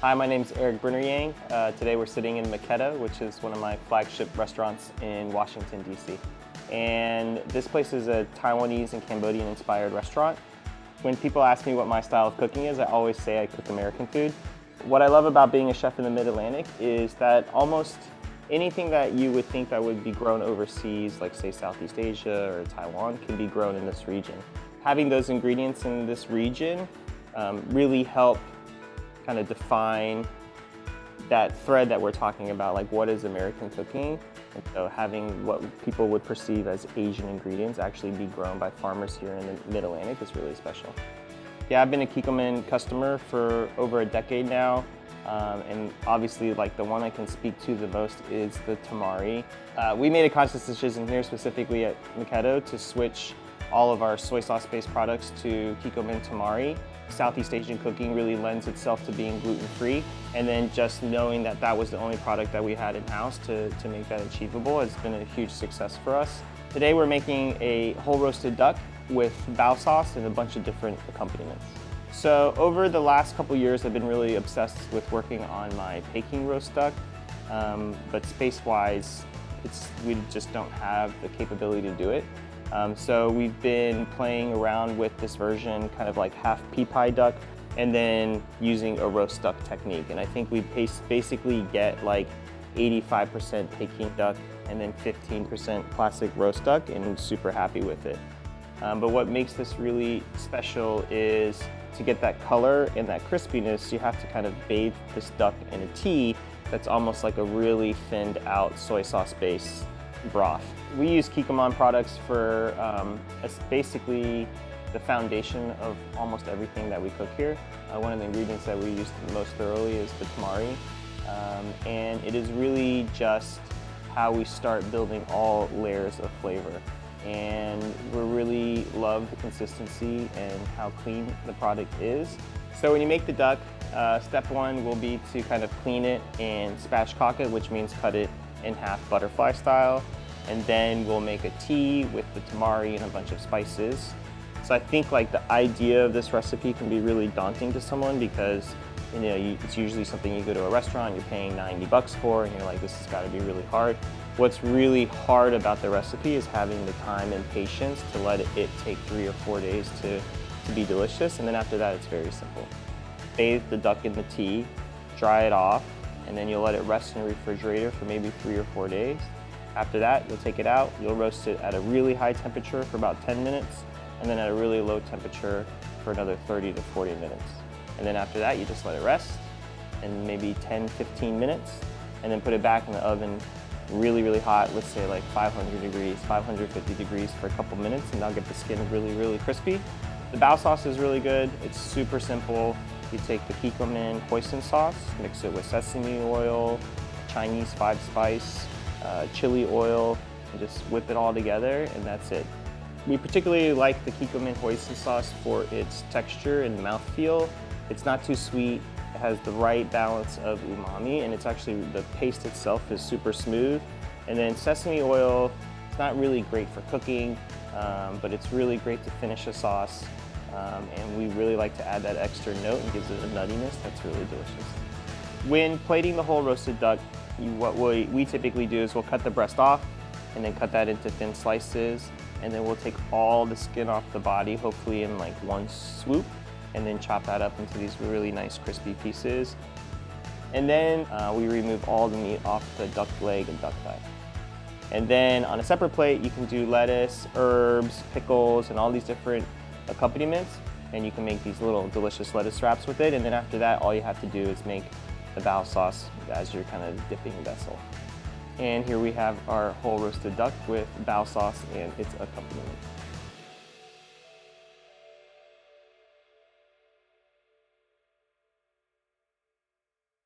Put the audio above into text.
Hi, my name is Erik Bruner-Yang. Today we're sitting in Maketto, which is one of my flagship restaurants in Washington, D.C. And this place is a Taiwanese and Cambodian inspired restaurant. When people ask me what my style of cooking is, I always say I cook American food. What I love about being a chef in the Mid-Atlantic is that almost anything that you would think that would be grown overseas, like say Southeast Asia or Taiwan, can be grown in this region. Having those ingredients in this region really help kind of define that thread that we're talking about, like what is American cooking. And so having what people would perceive as Asian ingredients actually be grown by farmers here in the Mid-Atlantic is really special. Yeah, I've been a Kikkoman customer for over a decade now. And obviously, like the one I can speak to the most is the tamari. We made a conscious decision here specifically at Maketto to switch all of our soy sauce-based products to Kikkoman tamari. Southeast Asian cooking really lends itself to being gluten-free, and then just knowing that that was the only product that we had in-house to make that achievable has been a huge success for us. Today we're making a whole roasted duck with bao sauce and a bunch of different accompaniments. So over the last couple years I've been really obsessed with working on my Peking roast duck, but space-wise we just don't have the capability to do it. So we've been playing around with this version, kind of like half pea pie duck, and then using a roast duck technique. And I think we basically get like 85% Peking duck and then 15% classic roast duck, and I'm super happy with it. But what makes this really special is to get that color and that crispiness, you have to kind of bathe this duck in a tea that's almost like a really thinned out soy sauce based broth. We use Kikkoman products for basically the foundation of almost everything that we cook here. One of the ingredients that we use most thoroughly is the tamari, and it is really just how we start building all layers of flavor. And we really love the consistency and how clean the product is. So when you make the duck, step one will be to kind of clean it and spatchcock it, which means cut it in half butterfly style. And then we'll make a tea with the tamari and a bunch of spices. So I think like the idea of this recipe can be really daunting to someone because it's usually something you go to a restaurant, you're paying 90 bucks for, and you're like, this has got to be really hard. What's really hard about the recipe is having the time and patience to let it take 3 or 4 days to be delicious, and then after that it's very simple. Bathe the duck in the tea, dry it off, and then you'll let it rest in the refrigerator for maybe 3 or 4 days. After that, you'll take it out, you'll roast it at a really high temperature for about 10 minutes, and then at a really low temperature for another 30 to 40 minutes. And then after that, you just let it rest in maybe 10, 15 minutes, and then put it back in the oven really, really hot, let's say like 500 degrees, 550 degrees for a couple minutes, and that'll get the skin really, really crispy. The bao sauce is really good. It's super simple. You take the Kikkoman hoisin sauce, mix it with sesame oil, Chinese 5-spice, chili oil, and just whip it all together, and that's it. We particularly like the Kikkoman hoisin sauce for its texture and mouthfeel. It's not too sweet, it has the right balance of umami, and it's actually, the paste itself is super smooth. And then sesame oil, it's not really great for cooking, but it's really great to finish a sauce. And we really like to add that extra note and gives it a nuttiness that's really delicious. When plating the whole roasted duck, what we typically do is we'll cut the breast off and then cut that into thin slices, and then we'll take all the skin off the body, hopefully in like one swoop, and then chop that up into these really nice crispy pieces. And then we remove all the meat off the duck leg and duck thigh. And then on a separate plate, you can do lettuce, herbs, pickles, and all these different accompaniments, and you can make these little delicious lettuce wraps with it. And then after that, all you have to do is make the bao sauce as your kind of dipping vessel. And here we have our whole roasted duck with bao sauce and its accompaniment.